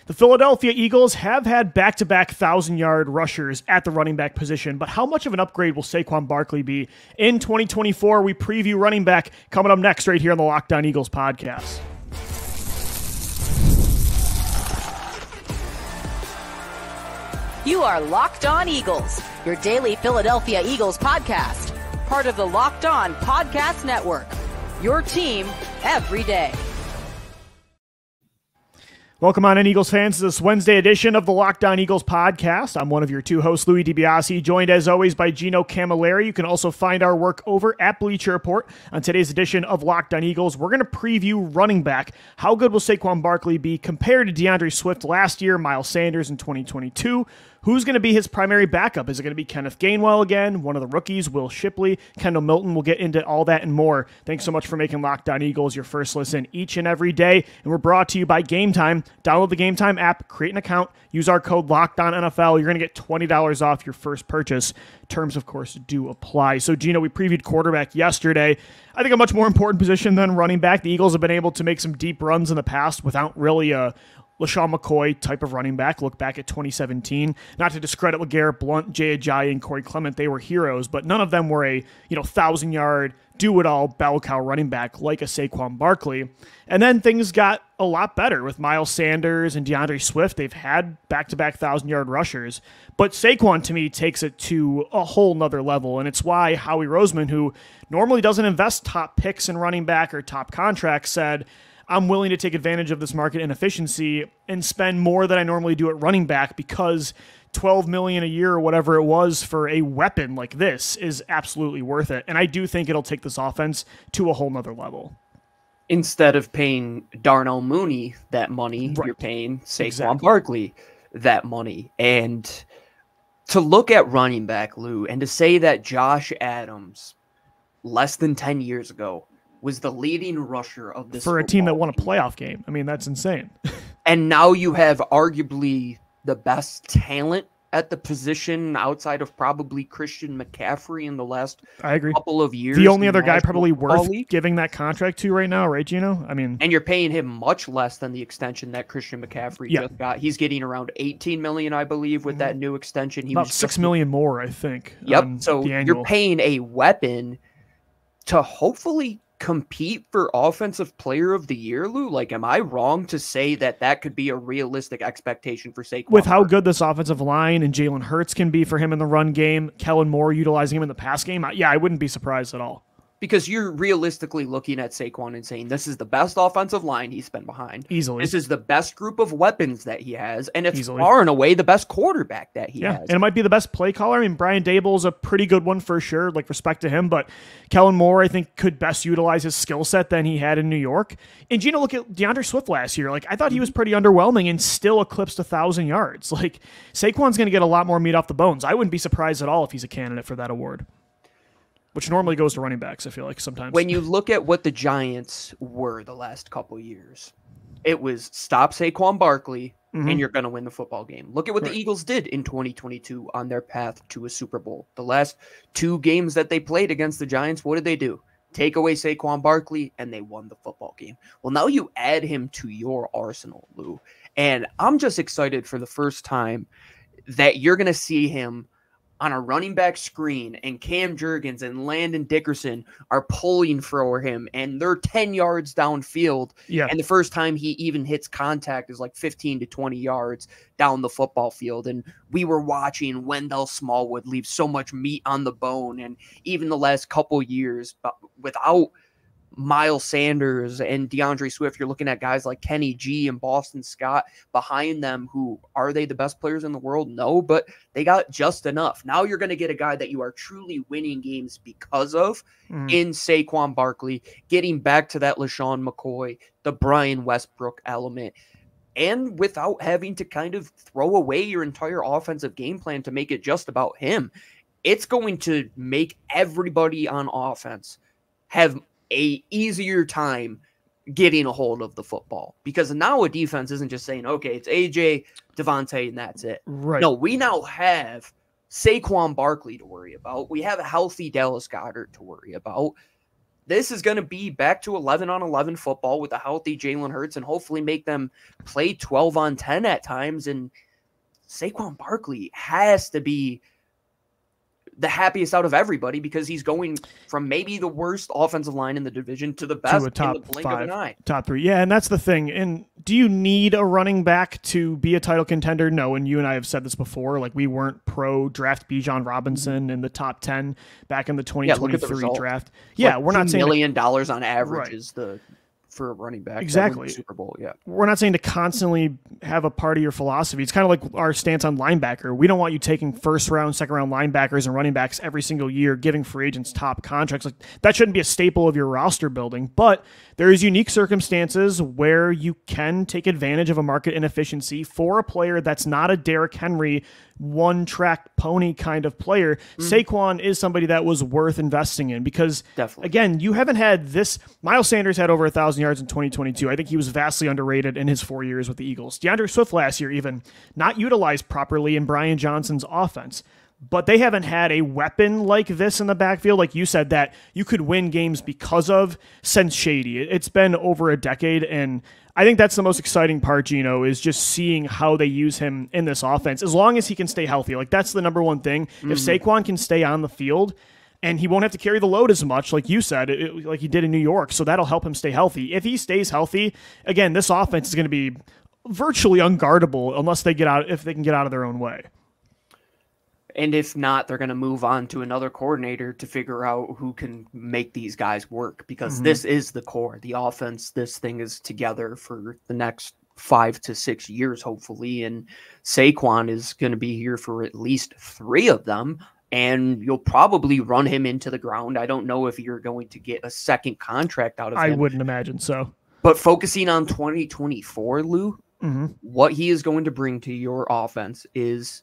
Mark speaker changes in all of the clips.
Speaker 1: The Philadelphia Eagles have had back-to-back 1,000-yard rushers at the running back position, but how much of an upgrade will Saquon Barkley be in 2024? We preview running back coming up next right here on the Locked On Eagles podcast.
Speaker 2: You are Locked On Eagles, your daily Philadelphia Eagles podcast, part of the Locked On Podcast Network, your team every day.
Speaker 1: Welcome on in, Eagles fans, to this Wednesday edition of the Locked On Eagles podcast. I'm one of your two hosts, Louis DiBiase, joined as always by Gino Camilleri. You can also find our work over at Bleacher Report. On today's edition of Locked On Eagles, we're going to preview running back. How good will Saquon Barkley be compared to DeAndre Swift last year, Miles Sanders in 2022? Who's going to be his primary backup? Is it going to be Kenneth Gainwell again? One of the rookies, Will Shipley, Kendall Milton? We'll get into all that and more. Thanks so much for making Locked On Eagles your first listen each and every day. And we're brought to you by Game Time. Download the Game Time app, create an account, use our code LOCKEDONNFL. You're going to get $20 off your first purchase. Terms, of course, do apply. So, Gino, we previewed quarterback yesterday. I think a much more important position than running back. The Eagles have been able to make some deep runs in the past without really a LeSean McCoy type of running back. Look back at 2017. Not to discredit LeGarrette Blount, Jay Ajayi, and Corey Clement. They were heroes, but none of them were a 1,000-yard, do-it-all, bell cow running back like a Saquon Barkley. And then things got a lot better with Miles Sanders and DeAndre Swift. They've had back-to-back 1,000-yard rushers. But Saquon, to me, takes it to a whole nother level, and it's why Howie Roseman, who normally doesn't invest top picks in running back or top contracts, said, I'm willing to take advantage of this market inefficiency and spend more than I normally do at running back because $12 million a year or whatever it was for a weapon like this is absolutely worth it. And I do think it'll take this offense to a whole nother level.
Speaker 3: Instead of paying Darnell Mooney that money, right, you're paying Saquon Barkley that money. And to look at running back, Lou, and to say that Josh Adams less than 10 years ago was the leading rusher of this
Speaker 1: for a team that won a playoff game. I mean, that's insane.
Speaker 3: And now you have arguably the best talent at the position outside of probably Christian McCaffrey in the last couple of years.
Speaker 1: The only other guy probably worth giving that contract to right now, right, Gino? I mean,
Speaker 3: and you're paying him much less than the extension that Christian McCaffrey just got. He's getting around $18 million, I believe, with that new extension. He
Speaker 1: about $6 million more, I think.
Speaker 3: Yep. So you're paying a weapon to hopefully compete for Offensive Player of the Year, Lou? Like, am I wrong to say that that could be a realistic expectation for Saquon?
Speaker 1: With how good this offensive line and Jalen Hurts can be for him in the run game, Kellen Moore utilizing him in the pass game, I wouldn't be surprised at all.
Speaker 3: Because you're realistically looking at Saquon and saying this is the best offensive line he's been behind.
Speaker 1: Easily.
Speaker 3: This is the best group of weapons that he has, and it's far and away the best quarterback that he has.
Speaker 1: And it might be the best play caller. I mean, Brian Daboll's a pretty good one for sure, like respect to him, but Kellen Moore, I think, could best utilize his skill set than he had in New York. And Gino, look at DeAndre Swift last year. Like, I thought he was pretty underwhelming and still eclipsed 1,000 yards. Like, Saquon's going to get a lot more meat off the bones. I wouldn't be surprised at all if he's a candidate for that award, which normally goes to running backs, I feel like, sometimes.
Speaker 3: When you look at what the Giants were the last couple years, it was stop Saquon Barkley, and you're going to win the football game. Look at what the Eagles did in 2022 on their path to a Super Bowl. The last two games that they played against the Giants, what did they do? Take away Saquon Barkley, and they won the football game. Well, now you add him to your arsenal, Lou. And I'm just excited for the first time that you're going to see him on a running back screen, and Cam Jurgens and Landon Dickerson are pulling for him, and they're 10 yards downfield.
Speaker 1: Yeah.
Speaker 3: And the first time he even hits contact is like 15 to 20 yards down the football field. And we were watching Wendell Smallwood leave so much meat on the bone. And even the last couple years, but without Miles Sanders and DeAndre Swift, you're looking at guys like Kenny G and Boston Scott behind them. Who are they the best players in the world? No, but they got just enough. Now you're going to get a guy that you are truly winning games because of in Saquon Barkley, getting back to that LeSean McCoy, the Brian Westbrook element, and without having to kind of throw away your entire offensive game plan to make it just about him. It's going to make everybody on offense have a easier time getting a hold of the football, because now a defense isn't just saying, okay, it's AJ, Devontae, and that's it.
Speaker 1: Right.
Speaker 3: No, we now have Saquon Barkley to worry about. We have a healthy Dallas Goedert to worry about. this is going to be back to 11-on-11 football with a healthy Jalen Hurts and hopefully make them play 12-on-10 at times. And Saquon Barkley has to be the happiest out of everybody because he's going from maybe the worst offensive line in the division to the best
Speaker 1: to a top
Speaker 3: in the blink of an eye.
Speaker 1: Top 3. Yeah, and that's the thing. And do you need a running back to be a title contender? No, and you and I have said this before. Like, we weren't pro draft Bijan Robinson in the top 10 back in the 2023 draft. Yeah, we're not saying
Speaker 3: $1 million on average is for a running back.
Speaker 1: Exactly.
Speaker 3: Super Bowl, yeah.
Speaker 1: We're not saying to constantly have a part of your philosophy. It's kind of like our stance on linebacker. We don't want you taking first round, second round linebackers and running backs every single year, giving free agents top contracts. Like, that shouldn't be a staple of your roster building, but there is unique circumstances where you can take advantage of a market inefficiency for a player that's not a Derrick Henry one-track pony kind of player. Saquon is somebody that was worth investing in because, again, you haven't had this. Miles Sanders had over 1,000 yards in 2022. I think he was vastly underrated in his 4 years with the Eagles. DeAndre Swift last year even not utilized properly in Brian Johnson's offense. But they haven't had a weapon like this in the backfield, like you said, that you could win games because of since Shady. It's been over a decade, and I think that's the most exciting part, Gino, is just seeing how they use him in this offense, as long as he can stay healthy. Like, that's the number one thing. If Saquon can stay on the field, and he won't have to carry the load as much, like you said, like he did in New York, so that'll help him stay healthy. If he stays healthy, again, this offense is going to be virtually unguardable unless they can get out of their own way.
Speaker 3: And if not, they're going to move on to another coordinator to figure out who can make these guys work because this is the core. The offense, this thing is together for the next 5 to 6 years, hopefully. And Saquon is going to be here for at least 3 of them. And you'll probably run him into the ground. I don't know if you're going to get a second contract out of him.
Speaker 1: I wouldn't imagine so.
Speaker 3: But focusing on 2024, Lou, what he is going to bring to your offense is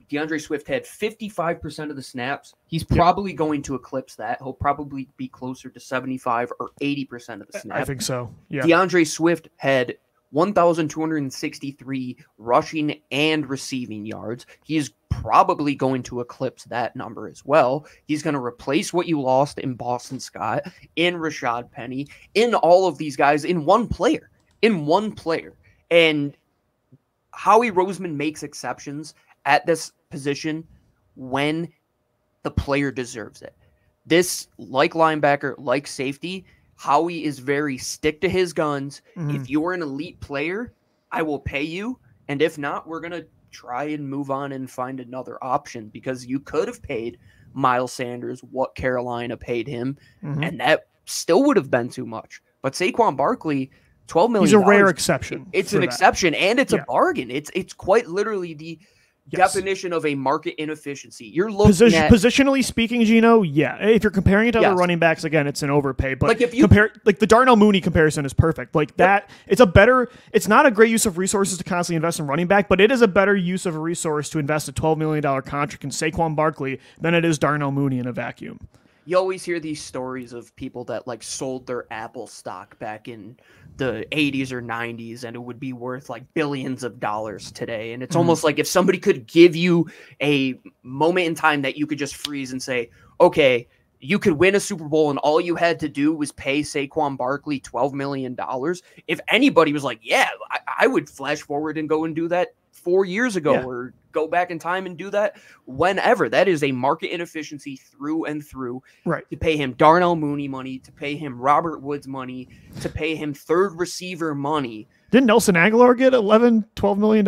Speaker 3: DeAndre Swift had 55% of the snaps. He's probably going to eclipse that. He'll probably be closer to 75 or 80% of the snaps.
Speaker 1: I think so. Yeah.
Speaker 3: DeAndre Swift had 1,263 rushing and receiving yards. He is probably going to eclipse that number as well. He's going to replace what you lost in Boston Scott, in Rashad Penny, in all of these guys in one player. And Howie Roseman makes exceptions at this position when the player deserves it. This, like linebacker, like safety, Howie is very stick to his guns. If you're an elite player, I will pay you. And if not, we're going to try and move on and find another option because you could have paid Miles Sanders what Carolina paid him, and that still would have been too much. But Saquon Barkley, $12 million.
Speaker 1: He's a rare exception.
Speaker 3: It's an exception, and it's a bargain. It's quite literally the definition of a market inefficiency. You're looking at
Speaker 1: positionally speaking, Gino. Yeah, if you're comparing it to other running backs, again, it's an overpay. But
Speaker 3: like if you
Speaker 1: compare, like the Darnell Mooney comparison is perfect. Like that, it's not a great use of resources to constantly invest in running back, but it is a better use of a resource to invest a $12 million contract in Saquon Barkley than it is Darnell Mooney in a vacuum.
Speaker 3: You always hear these stories of people that like sold their Apple stock back in the 80s or 90s and it would be worth like billions of dollars today. And it's almost like if somebody could give you a moment in time that you could just freeze and say, okay, you could win a Super Bowl and all you had to do was pay Saquon Barkley $12 million. If anybody was like, yeah, I would flash forward and go and do that 4 years ago or go back in time and do that whenever. That is a market inefficiency through and through.
Speaker 1: Right.
Speaker 3: To pay him Darnell Mooney money, to pay him Robert Woods money, to pay him third receiver money.
Speaker 1: Didn't Nelson Aguilar get $12 million?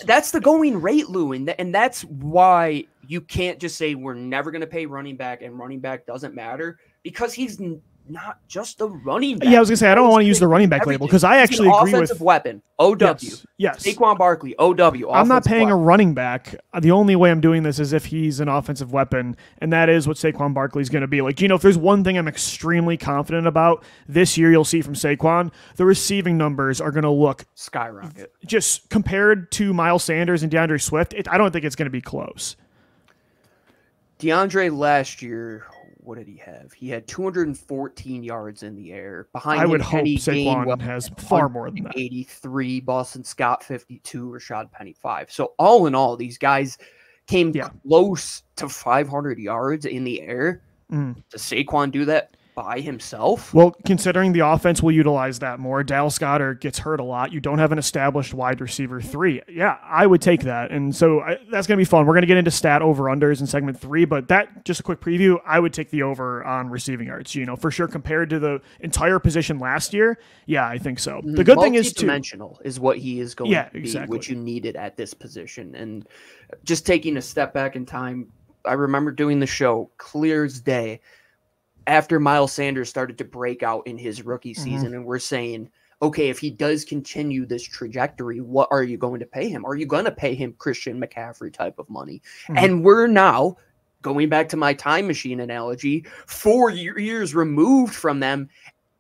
Speaker 3: That's the going rate, Lou. And that's why you can't just say we're never going to pay running back and running back doesn't matter because he's not just a running back.
Speaker 1: Yeah, I was going to say, I don't want to use the running back label because I actually agree with
Speaker 3: offensive weapon, OW.
Speaker 1: Yes.
Speaker 3: Saquon Barkley, OW.
Speaker 1: I'm not paying a running back. The only way I'm doing this is if he's an offensive weapon, and that is what Saquon Barkley is going to be. Like, if there's one thing I'm extremely confident about this year you'll see from Saquon, the receiving numbers are going to look
Speaker 3: skyrocket.
Speaker 1: Just compared to Miles Sanders and DeAndre Swift, I don't think it's going to be close.
Speaker 3: DeAndre last year, what did he have? He had 214 yards in the air. Behind him,
Speaker 1: I would hope
Speaker 3: Penny
Speaker 1: Saquon has far more than that.
Speaker 3: 83, Boston Scott 52, Rashad Penny 5. So all in all, these guys came close to 500 yards in the air. To Saquon do that, by himself?
Speaker 1: Well, considering the offense will utilize that more, Dallas Goedert gets hurt a lot. You don't have an established wide receiver 3. Yeah, I would take that. And so that's going to be fun. We're going to get into stat over-unders in segment 3, but that, just a quick preview, I would take the over on receiving yards, for sure, compared to the entire position last year. Yeah, I think so. The good thing is, too,
Speaker 3: multi-dimensional is what he is going to be,
Speaker 1: exactly.
Speaker 3: which you needed at this position. And just taking a step back in time, I remember doing the show clear as day after Miles Sanders started to break out in his rookie season, and we're saying, okay, if he does continue this trajectory, what are you going to pay him? Are you going to pay him Christian McCaffrey type of money? And we're now, going back to my time machine analogy, 4 years removed from them,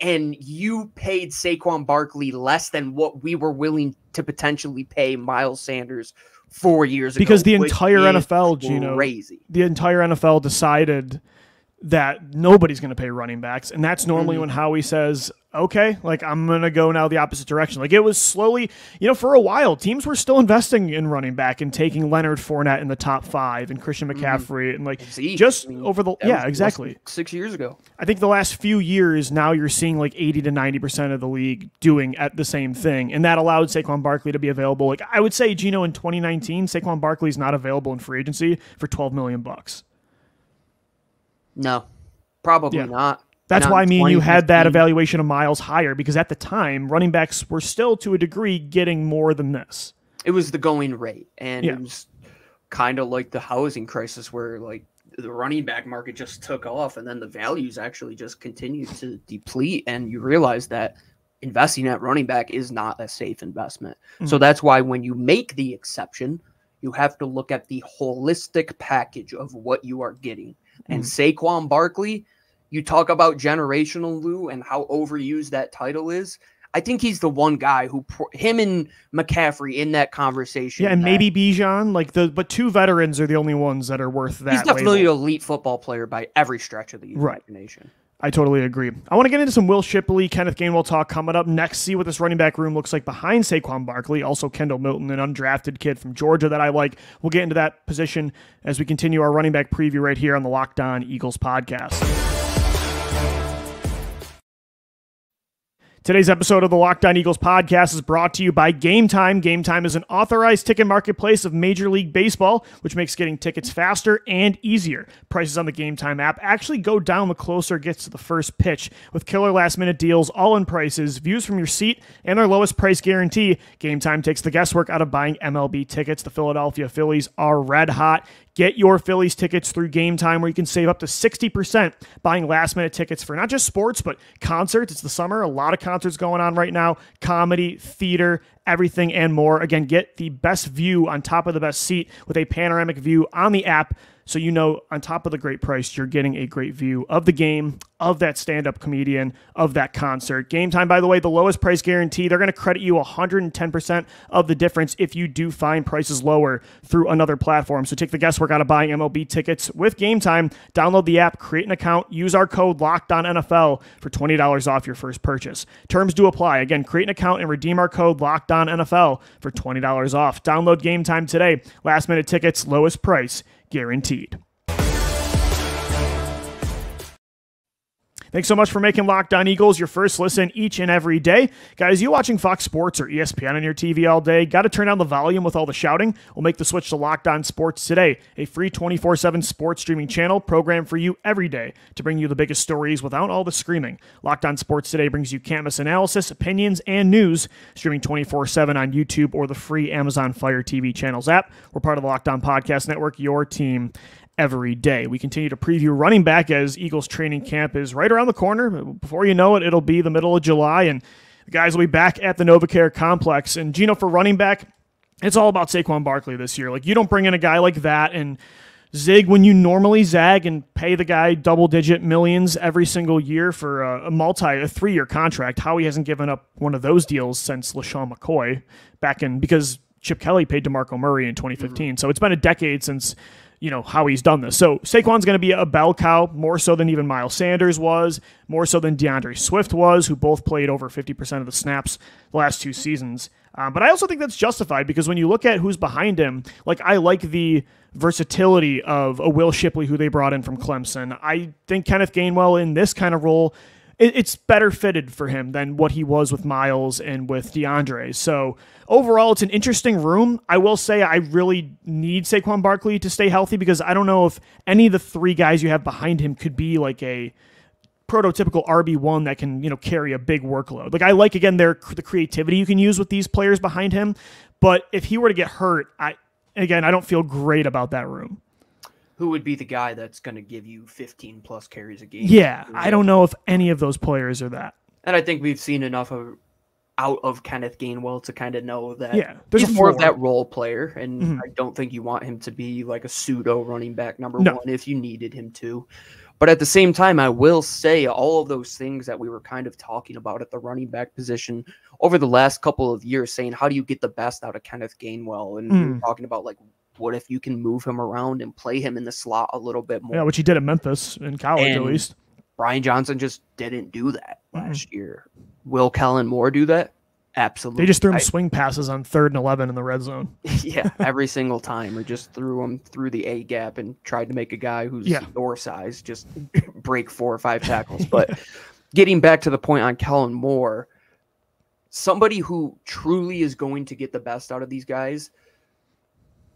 Speaker 3: and you paid Saquon Barkley less than what we were willing to potentially pay Miles Sanders 4 years ago.
Speaker 1: Because the entire NFL, Gino,
Speaker 3: crazy.
Speaker 1: The entire NFL decided that nobody's going to pay running backs. And that's normally when Howie says, okay, like I'm going to go now the opposite direction. Like it was slowly, for a while, teams were still investing in running back and taking Leonard Fournette in the top 5 and Christian McCaffrey and exactly.
Speaker 3: 6 years ago.
Speaker 1: I think the last few years now you're seeing like 80 to 90% of the league doing at the same thing. And that allowed Saquon Barkley to be available. Like I would say, Gino, in 2019, Saquon Barkley is not available in free agency for $12 million.
Speaker 3: No, probably not.
Speaker 1: That's
Speaker 3: not
Speaker 1: why you had that
Speaker 3: 2015.
Speaker 1: evaluation of Miles higher, because at the time, running backs were still, to a degree, getting more than this.
Speaker 3: It was the going rate, and it was kind of like the housing crisis where, like, the running back market just took off, and then the values actually just continued to deplete, and you realize that investing at running back is not a safe investment. So that's why when you make the exception, you have to look at the holistic package of what you are getting. And Saquon Barkley, you talk about generational, Lou, and how overused that title is. I think he's the one guy who, him and McCaffrey in that conversation.
Speaker 1: Yeah, and maybe Bijan, but 2 veterans are the only ones that are worth that.
Speaker 3: He's definitely
Speaker 1: label.
Speaker 3: an elite football player by every stretch of the imagination.
Speaker 1: I totally agree. I want to get into some Will Shipley, Kenneth Gainwell talk coming up next. See what this running back room looks like behind Saquon Barkley. Also, Kenall Milton, an undrafted kid from Georgia that I like. We'll get into that position as we continue our running back preview right here on the Locked On Eagles podcast. Today's episode of the Locked On Eagles podcast is brought to you by Game Time. Game Time is an authorized ticket marketplace of Major League Baseball, which makes getting tickets faster and easier. Prices on the Game Time app actually go down the closer it gets to the first pitch. With killer last-minute deals, all-in prices, views from your seat, and their lowest price guarantee, Game Time takes the guesswork out of buying MLB tickets. The Philadelphia Phillies are red hot. Get your Phillies tickets through Game Time, where you can save up to 60% buying last-minute tickets for not just sports, but concerts. It's the summer. A lot of concerts going on right now. Comedy, theater, everything and more. Again, get the best view on top of the best seat with a panoramic view on the app. So on top of the great price, you're getting a great view of the game, of that stand-up comedian, of that concert. Game Time, by the way, the lowest price guarantee. They're going to credit you 110% of the difference if you do find prices lower through another platform. So take the guesswork out of buying MLB tickets with Game Time. Download the app, create an account, use our code LOCKEDONNFL for $20 off your first purchase. Terms do apply. Again, create an account and redeem our code LOCKEDONNFL for $20 off. Download Game Time today. Last-minute tickets, lowest price guaranteed. Thanks so much for making Locked On Eagles your first listen each and every day. Guys, you watching Fox Sports or ESPN on your TV all day? Got to turn down the volume with all the shouting? We'll make the switch to Locked On Sports today, a free 24/7 sports streaming channel programmed for you every day to bring you the biggest stories without all the screaming. Locked On Sports today brings you campus analysis, opinions, and news, streaming 24/7 on YouTube or the free Amazon Fire TV channels app. We're part of the Locked On Podcast Network, your team every day. We continue to preview running back as Eagles training camp is right around the corner. Before you know it, it'll be the middle of July, and the guys will be back at the NovaCare complex. And Gino, for running back, it's all about Saquon Barkley this year. Like, you don't bring in a guy like that and zig when you normally zag and pay the guy double-digit millions every single year for a 3-year contract. Howie hasn't given up one of those deals since LeSean McCoy because Chip Kelly paid DeMarco Murray in 2015. So it's been a decade since how he's done this. So Saquon's going to be a bell cow, more so than even Miles Sanders was, more so than DeAndre Swift was, who both played over 50% of the snaps the last 2 seasons. But I also think that's justified because when you look at who's behind him, I like the versatility of a Will Shipley, who they brought in from Clemson. I think Kenneth Gainwell in this kind of role, it's better fitted for him than what he was with Miles and with DeAndre. So overall, it's an interesting room. I will say I really need Saquon Barkley to stay healthy because I don't know if any of the 3 guys you have behind him could be like a prototypical RB1 that can, carry a big workload. I like, again, the creativity you can use with these players behind him. But if he were to get hurt, I don't feel great about that room.
Speaker 3: Who would be the guy that's going to give you 15 plus carries a game?
Speaker 1: Yeah, I don't know if any of those players are that.
Speaker 3: And I think we've seen enough out of Kenneth Gainwell to kind of know that
Speaker 1: there's
Speaker 3: he's more of that role player. And I don't think you want him to be like a pseudo running back number 1 if you needed him to. But at the same time, I will say all of those things that we were kind of talking about at the running back position over the last couple of years, saying, how do you get the best out of Kenneth Gainwell? And we were talking about, what if you can move him around and play him in the slot a little bit more?
Speaker 1: Yeah, which he did at Memphis in college, at least.
Speaker 3: Brian Johnson just didn't do that last year. Will Kellen Moore do that? Absolutely.
Speaker 1: They just threw him swing passes on 3rd and 11 in the red zone.
Speaker 3: Yeah, every single time, or just threw him through the A gap and tried to make a guy who's your size just break 4 or 5 tackles. But getting back to the point on Kellen Moore, somebody who truly is going to get the best out of these guys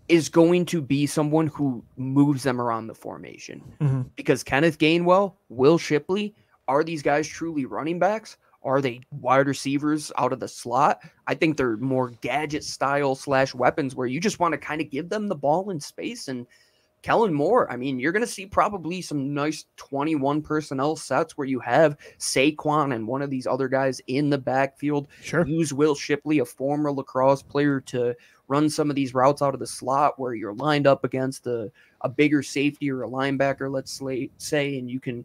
Speaker 3: is going to be someone who moves them around the formation. Because Kenneth Gainwell, Will Shipley, are these guys truly running backs? Are they wide receivers out of the slot? I think they're more gadget style / weapons where you just want to kind of give them the ball in space. And Kellen Moore, you're going to see probably some nice 21 personnel sets where you have Saquon and one of these other guys in the backfield.
Speaker 1: Sure. Use
Speaker 3: Will Shipley, a former lacrosse player, to run some of these routes out of the slot where you're lined up against a bigger safety or a linebacker, let's say, and you can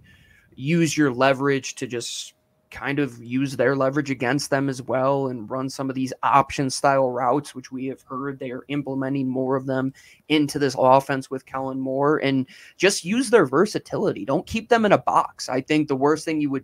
Speaker 3: use your leverage to just kind of use their leverage against them as well and run some of these option style routes, which we have heard they are implementing more of them into this offense with Kellen Moore, and just use their versatility. Don't keep them in a box. I think the worst thing you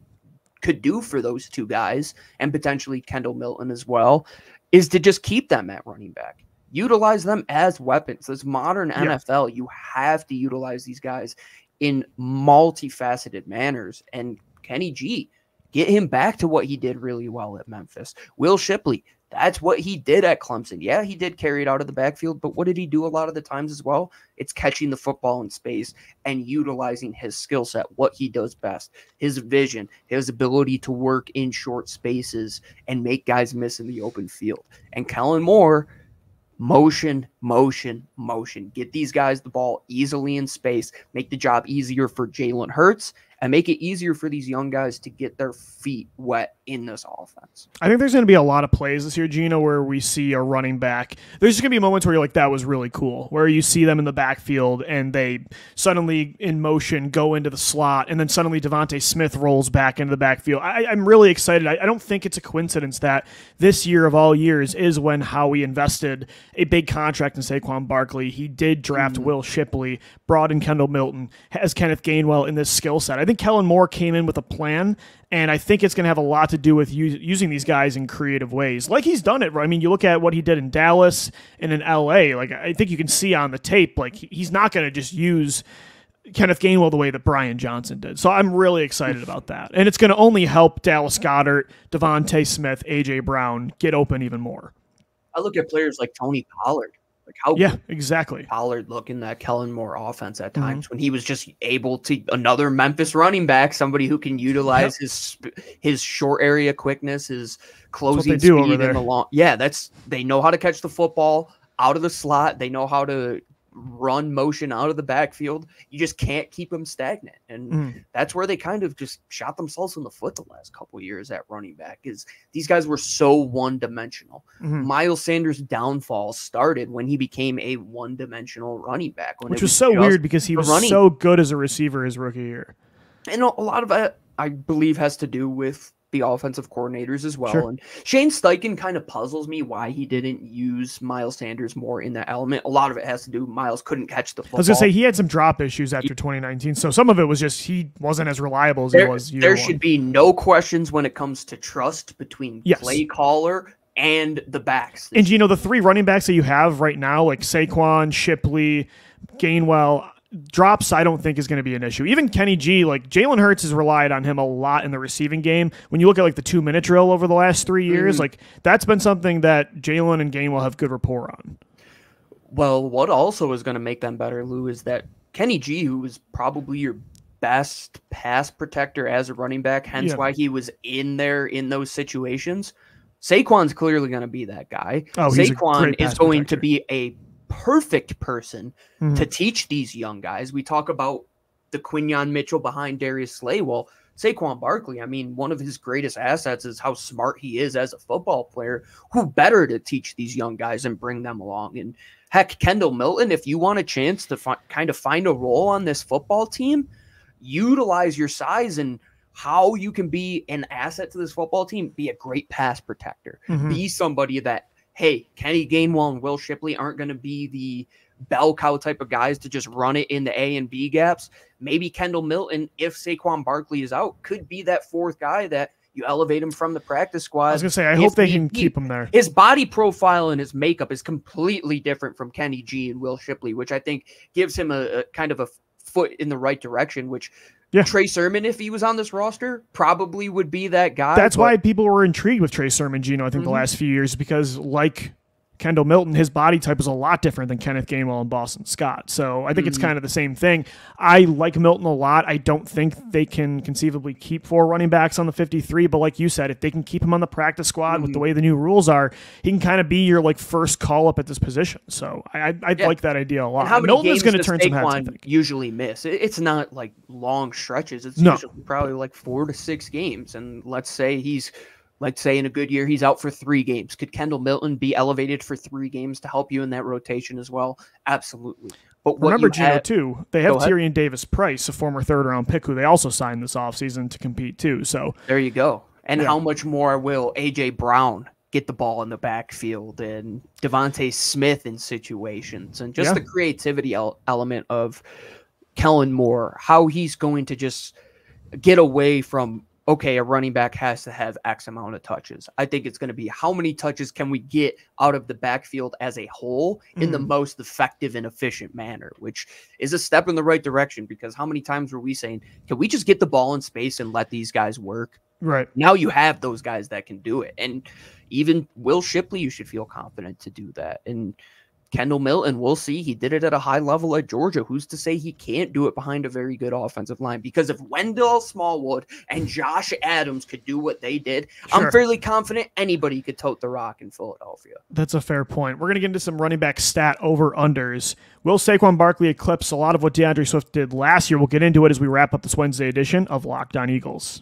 Speaker 3: could do for those 2 guys, and potentially Kenall Milton as well, is to just keep them at running back. Utilize them as weapons. This modern NFL, you have to utilize these guys in multifaceted manners. And Kenny G, get him back to what he did really well at Memphis. Will Shipley, that's what he did at Clemson. Yeah, he did carry it out of the backfield, but what did he do a lot of the times as well? It's catching the football in space and utilizing his skill set, what he does best, his vision, his ability to work in short spaces and make guys miss in the open field. And Kellen Moore, motion, motion, motion. Get these guys the ball easily in space, make the job easier for Jalen Hurts, and make it easier for these young guys to get their feet wet in this offense.
Speaker 1: I think there's going to be a lot of plays this year, Gino, where we see a running back. There's just going to be moments where you're like, that was really cool, where you see them in the backfield and they suddenly in motion go into the slot, and then suddenly Devontae Smith rolls back into the backfield. I'm really excited. I don't think it's a coincidence that this year of all years is when Howie invested a big contract in Saquon Barkley. He did draft Will Shipley, brought in Kenall Milton, has Kenneth Gainwell in this skill set. I think Kellen Moore came in with a plan, and I think it's going to have a lot to do with using these guys in creative ways. Like he's done it, right? I mean, you look at what he did in Dallas and in LA. I think you can see on the tape, he's not going to just use Kenneth Gainwell the way that Brian Johnson did. So I'm really excited about that. And it's going to only help Dallas Goedert, Devontae Smith, A.J. Brown get open even more.
Speaker 3: I look at players like Tony Pollard.
Speaker 1: Exactly.
Speaker 3: Pollard look in that Kellen Moore offense at times when he was just able to, another Memphis running back, somebody who can utilize his short area quickness, his closing speed in the long. Yeah, they know how to catch the football out of the slot. They know how to run motion out of the backfield. You just can't keep them stagnant. And that's where they kind of just shot themselves in the foot the last couple of years at running back, is these guys were so one-dimensional. Miles Sanders' downfall started when he became a one-dimensional running back.
Speaker 1: Which was so weird because he was so good as a receiver his rookie year.
Speaker 3: And a lot of that, I believe, has to do with the offensive coordinators as well.
Speaker 1: Sure.
Speaker 3: And Shane Steichen kind of puzzles me why he didn't use Miles Sanders more in that element. A lot of it has to do Miles couldn't catch the football.
Speaker 1: I was going to say he had some drop issues after 2019, so some of it was just he wasn't as reliable as he was year
Speaker 3: There
Speaker 1: one.
Speaker 3: should be no questions when it comes to trust between play caller and the backs.
Speaker 1: And the 3 running backs that you have right now, like Saquon, Shipley, Gainwell, drops I don't think is going to be an issue. Even Kenny G, like Jalen Hurts has relied on him a lot in the receiving game. When you look at like the 2-minute drill over the last 3 years, like that's been something that Jalen and Gainwell have good rapport on.
Speaker 3: Well, what also is going to make them better, Lou, is that Kenny G, who is probably your best pass protector as a running back, hence why he was in there in those situations. Saquon's clearly going to be that guy. Saquon is going to be a perfect person to teach these young guys. We talk about the Quinyon Mitchell behind Darius Slay. Well, Saquon Barkley, I mean, one of his greatest assets is how smart he is as a football player. Who better to teach these young guys and bring them along? And heck, Kenall Milton, if you want a chance to kind of find a role on this football team, utilize your size and how you can be an asset to this football team. Be a great pass protector. Be somebody that, hey, Kenny Gainwell and Will Shipley aren't going to be the bell cow type of guys to just run it in the A and B gaps. Maybe Kenall Milton, if Saquon Barkley is out, could be that 4th guy that you elevate him from the practice squad.
Speaker 1: I was going to say, I hope they can keep him there.
Speaker 3: His body profile and his makeup is completely different from Kenny G and Will Shipley, which I think gives him a kind of a foot in the right direction, which Trey Sermon, if he was on this roster, probably would be that guy.
Speaker 1: That's why people were intrigued with Trey Sermon, I think the last few years, because like Kendall Milton, his body type is a lot different than Kenneth Gainwell and Boston Scott. So I think it's kind of the same thing. I like Milton a lot. I don't think they can conceivably keep 4 running backs on the 53, but like you said, if they can keep him on the practice squad with the way the new rules are, he can kind of be your like first call up at this position. So I'd like that idea a lot.
Speaker 3: And how many
Speaker 1: Milton
Speaker 3: games
Speaker 1: is going to
Speaker 3: does
Speaker 1: turn some heads, I
Speaker 3: Saquon
Speaker 1: think.
Speaker 3: usually miss? It's not like long stretches. It's usually probably like 4 to 6 games. And let's say in a good year, he's out for 3 games. Could Kendall Milton be elevated for 3 games to help you in that rotation as well? Absolutely. But
Speaker 1: remember, Gino, too, they have Tyrion Davis-Price, a former 3rd-round pick, who they also signed this offseason to compete, too. So
Speaker 3: there you go. And how much more will A.J. Brown get the ball in the backfield and Devontae Smith in situations and just the creativity element of Kellen Moore, how he's going to just get away from, okay, a running back has to have X amount of touches. I think it's going to be how many touches can we get out of the backfield as a whole in the most effective and efficient manner, which is a step in the right direction, because how many times were we saying, can we just get the ball in space and let these guys work?
Speaker 1: Right.
Speaker 3: Now you have those guys that can do it. And even Will Shipley, you should feel confident to do that. And Kendall Milton, we'll see. He did it at a high level at Georgia. Who's to say he can't do it behind a very good offensive line? Because if Wendell Smallwood and Josh Adams could do what they did, I'm fairly confident anybody could tote the rock in Philadelphia.
Speaker 1: That's a fair point. We're going to get into some running back stat over-unders. Will Saquon Barkley eclipse a lot of what DeAndre Swift did last year? We'll get into it as we wrap up this Wednesday edition of Locked On Eagles.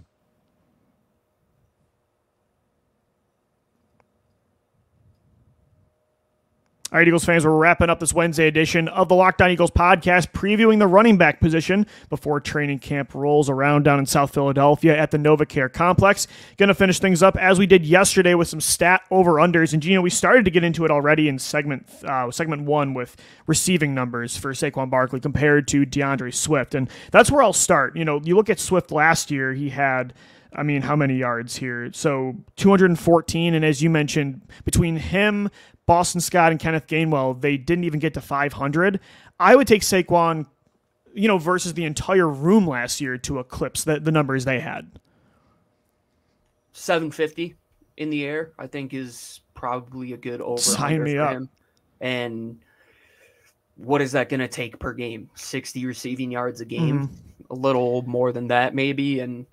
Speaker 1: All right, Eagles fans, we're wrapping up this Wednesday edition of the Locked On Eagles podcast, previewing the running back position before training camp rolls around down in South Philadelphia at the NovaCare Complex. Going to finish things up as we did yesterday with some stat over-unders. And, Gino, we started to get into it already in segment 1 with receiving numbers for Saquon Barkley compared to DeAndre Swift. And that's where I'll start. You look at Swift last year, he had, how many yards here? So 214, and as you mentioned, between him, Boston Scott, and Kenneth Gainwell, they didn't even get to 500. I would take Saquon, versus the entire room last year to eclipse the numbers they had.
Speaker 3: 750 in the air, I think, is probably a good over.
Speaker 1: Sign me up.
Speaker 3: Him. And what is that going to take per game? 60 receiving yards a game, a little more than that maybe, and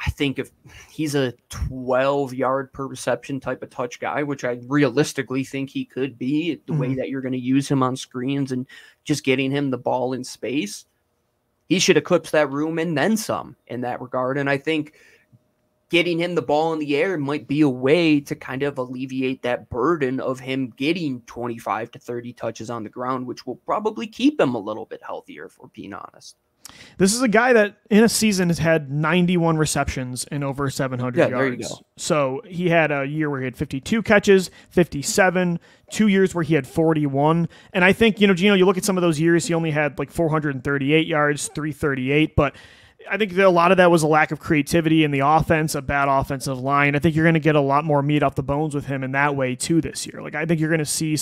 Speaker 3: I think if he's a 12-yard per reception type of touch guy, which I realistically think he could be, the way that you're going to use him on screens and just getting him the ball in space, he should eclipse that room and then some in that regard. And I think getting him the ball in the air might be a way to kind of alleviate that burden of him getting 25 to 30 touches on the ground, which will probably keep him a little bit healthier, if we're being honest.
Speaker 1: This is a guy that in a season has had 91 receptions and over 700 yards.
Speaker 3: There you go.
Speaker 1: So he had a year where he had 52 catches, 57, 2 years where he had 41. And I think, Gino, you look at some of those years, he only had like 438 yards, 338, but I think that a lot of that was a lack of creativity in the offense, a bad offensive line. I think you're going to get a lot more meat off the bones with him in that way too this year. Like I think you're going to see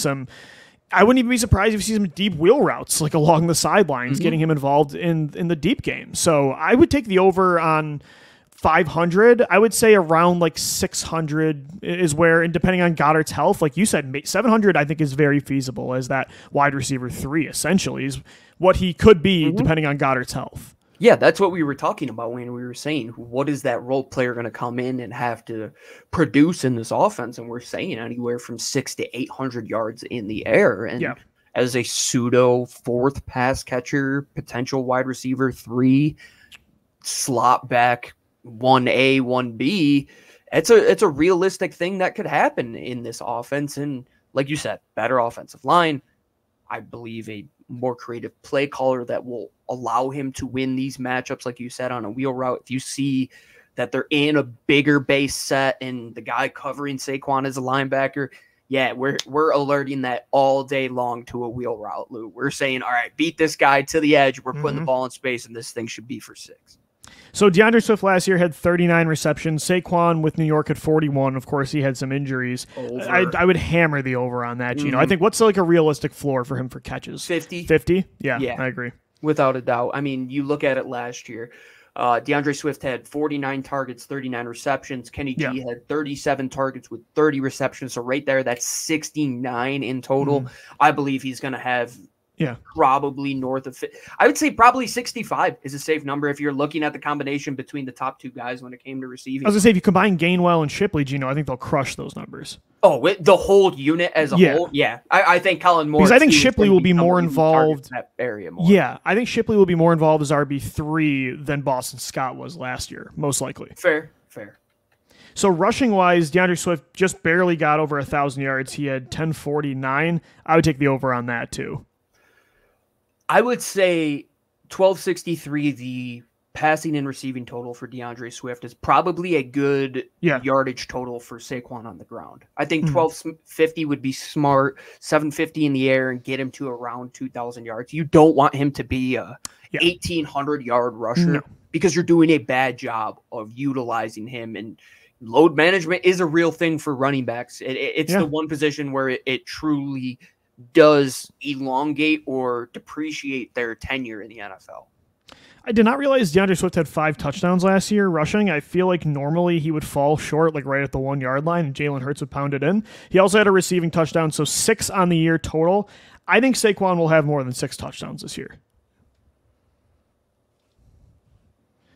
Speaker 1: I wouldn't even be surprised if you see some deep wheel routes like along the sidelines, getting him involved in the deep game. So I would take the over on 500. I would say around like 600 is where, and depending on Goddard's health, like you said, 700 I think is very feasible as that wide receiver 3 essentially is what he could be depending on Goddard's health.
Speaker 3: Yeah, that's what we were talking about when we were saying, what is that role player going to come in and have to produce in this offense? And we're saying anywhere from 600 to 800 yards in the air. And as a pseudo 4th pass catcher, potential wide receiver 3, slot back 1A, 1B, it's a realistic thing that could happen in this offense. And like you said, better offensive line, I believe a more creative play caller that will allow him to win these matchups, like you said, on a wheel route. If you see that they're in a bigger base set and the guy covering Saquon is a linebacker, we're alerting that all day long to a wheel route, Lou. We're saying, all right, beat this guy to the edge. We're putting the ball in space, and this thing should be for 6.
Speaker 1: So DeAndre Swift last year had 39 receptions. Saquon with New York at 41. Of course, he had some injuries. I would hammer the over on that, Gino. I think what's like a realistic floor for him for catches?
Speaker 3: 50.
Speaker 1: 50? Yeah, I agree.
Speaker 3: Without a doubt. I mean, you look at it last year. DeAndre Swift had 49 targets, 39 receptions. Kenny G had 37 targets with 30 receptions. So right there, that's 69 in total. I believe he's going to have probably north of I would say probably 65 is a safe number if you're looking at the combination between the top 2 guys when it came to receiving.
Speaker 1: I was going to say, if you combine Gainwell and Shipley, Gino, I think they'll crush those numbers.
Speaker 3: Oh, the whole unit as a whole? Yeah. I think Kellen Moore...
Speaker 1: Because I think Shipley will be more involved...
Speaker 3: That area more.
Speaker 1: Yeah, I think Shipley will be more involved as RB3 than Boston Scott was last year, most likely.
Speaker 3: Fair.
Speaker 1: So rushing-wise, DeAndre Swift just barely got over 1,000 yards. He had 1049. I would take the over on that, too.
Speaker 3: I would say 1263, the passing and receiving total for DeAndre Swift, is probably a good yardage total for Saquon on the ground. I think 1250 would be smart, 750 in the air, and get him to around 2,000 yards. You don't want him to be a 1,800-yard rusher because you're doing a bad job of utilizing him. And load management is a real thing for running backs. It's the one position where it truly does elongate or depreciate their tenure in the NFL.
Speaker 1: I did not realize DeAndre Swift had 5 touchdowns last year rushing. I feel like normally he would fall short, like right at the 1 yard line, and Jalen Hurts would pound it in. He also had a receiving touchdown, so 6 on the year total. I think Saquon will have more than 6 touchdowns this year.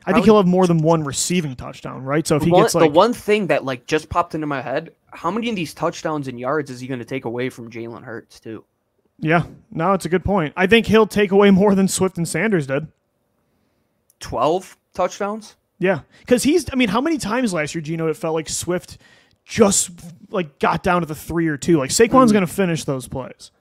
Speaker 1: I think he'll have more than 1 receiving touchdown, right? So if he gets
Speaker 3: the one thing that like just popped into my head, how many of these touchdowns and yards is he going to take away from Jalen Hurts too?
Speaker 1: Yeah, no, it's a good point. I think he'll take away more than Swift and Sanders did.
Speaker 3: 12 touchdowns?
Speaker 1: Yeah, because how many times last year, Gino, it felt like Swift just like got down to the 3 or 2. Like Saquon's going to finish those plays.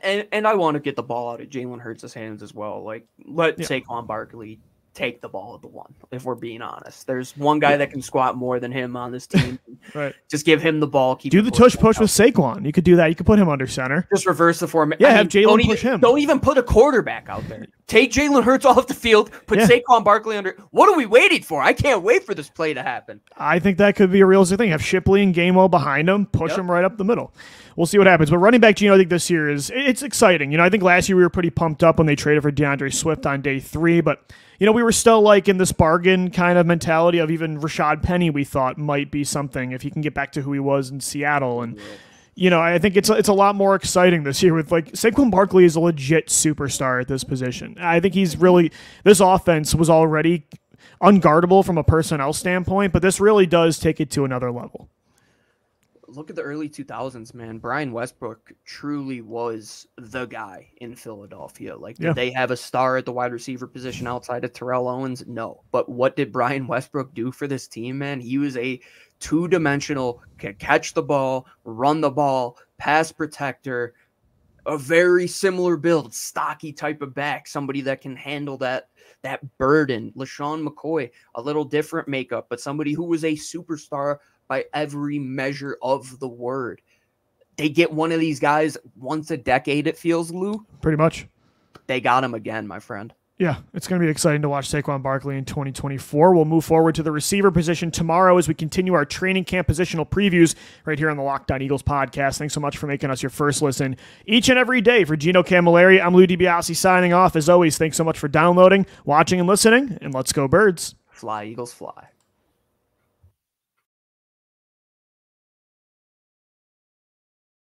Speaker 3: And I want to get the ball out of Jalen Hurts' hands as well. Like let Saquon Barkley take the ball at the 1, if we're being honest. There's one guy that can squat more than him on this team.
Speaker 1: Right. Just
Speaker 3: give him the ball.
Speaker 1: Do the tush push with Saquon. You could do that. You could put him under center.
Speaker 3: Just reverse the format.
Speaker 1: Yeah, have Jalen push him.
Speaker 3: Don't even put a quarterback out there. Take Jalen Hurts off the field, put Saquon Barkley under. What are we waiting for? I can't wait for this play to happen.
Speaker 1: I think that could be a realistic thing. Have Shipley and Gainwell behind him, push him right up the middle. We'll see what happens. But running back, Gino, I think this year it's exciting. I think last year we were pretty pumped up when they traded for DeAndre Swift on day 3, but we were still like in this bargain kind of mentality of even Rashad Penny we thought might be something if he can get back to who he was in Seattle. And, I think it's a lot more exciting this year with like Saquon Barkley is a legit superstar at this position. I think this offense was already unguardable from a personnel standpoint, but this really does take it to another level.
Speaker 3: Look at the early 2000s, man. Brian Westbrook truly was the guy in Philadelphia. Like, did they have a star at the wide receiver position outside of Terrell Owens? No. But what did Brian Westbrook do for this team, man? He was a two-dimensional, can catch the ball, run the ball, pass protector. a very similar build, stocky type of back, somebody that can handle that burden. LeSean McCoy, a little different makeup, but somebody who was a superstar by every measure of the word. They get one of these guys once a decade, it feels, Lou.
Speaker 1: Pretty much.
Speaker 3: They got him again, my friend.
Speaker 1: Yeah, it's going to be exciting to watch Saquon Barkley in 2024. We'll move forward to the receiver position tomorrow as we continue our training camp positional previews right here on the Locked On Eagles podcast. Thanks so much for making us your first listen each and every day. For Gino Camilleri, I'm Lou DiBiase signing off. As always, thanks so much for downloading, watching, and listening, and let's go Birds.
Speaker 3: Fly, Eagles, fly.